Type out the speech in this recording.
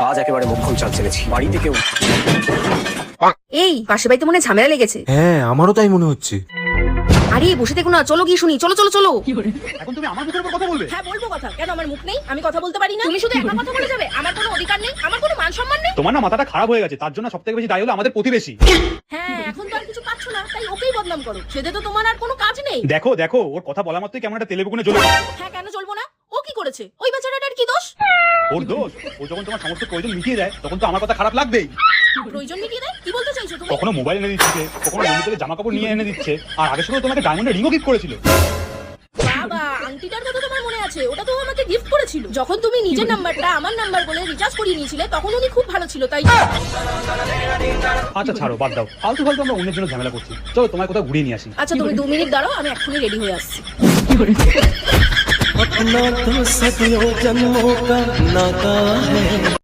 আজ একেবারে মোক্ষম চাল চেলেছি। বাড়িতে কেউ এই পাশের বাড়িতে মনে হয় ঝামেলা লেগেছে। হ্যাঁ আমারও তাই মনে হচ্ছে। আরে বসে দেখো না, চলো গিয়ে শুনি। চলো চলো চলো। এখন তুমি আমার মুখের উপর কথা বলবে? হ্যাঁ বলবো কথা, কেন আমার মুখ নেই? আমি কথা বলতে পারি না? তুমি শুধু একা কথা বলে যাবে? আমার কোনো অধিকার নেই? আমার কোনো মান সম্মান নেই? তোমার না মাথাটা খারাপ হয়ে গেছে, তার জন্য সবথেকে বেশি দায়ী হলো আমাদের প্রতিবেশী। হ্যাঁ এখন তো আর কিছু পাচ্ছ না, তাই ওকেই বদনাম করো। সেদে তো তোমার আর কোনো কাজ নেই। দেখো দেখো, ওর কথা বলা মাত্রই কেমন একটা তেলে বেগুনে জ্বলে। হ্যাঁ কেন চলবো না? ও কি করেছে? ওই বেচারাটার কি দোষ? ওর দোষ? ও যখন তোমার সমস্ত প্রয়োজন মিটিয়ে দেয় তখন তো আমার কথা খারাপ লাগবেই। প্রয়োজন মিটিয়ে দেয়? কি বলতে চাইছো তুমি? কখনো মোবাইল এনে দিচ্ছে, কখনো বন্ধু থেকে জামা কাপড় নিয়ে এনে দিচ্ছে, আর আগের সময় তোমাকে ডায়মন্ডের রিংও গিফট করেছিল। বাবা, আংটিটার কথা তোমার মনে আছে? ওটা তো আমাকে গিফট করেছিল যখন তুমি নিজের নাম্বারটা আমার নাম্বার বলে রিচার্জ করিয়ে নিয়েছিলে। তখন উনি খুব ভালো ছিল, তাই আচ্ছা ছাড়ো, বাদ দাও, ফালতু ফালতু আমরা অন্যের জন্য ঝামেলা করছি। চলো তোমার কোথাও ঘুরিয়ে নিয়ে আসি। আচ্ছা তুমি 2 মিনিট দাঁড়াও, আমি এক্ষুনি রেডি হয়ে আসছি। अपना तो सदियों जन्मों का नाता है।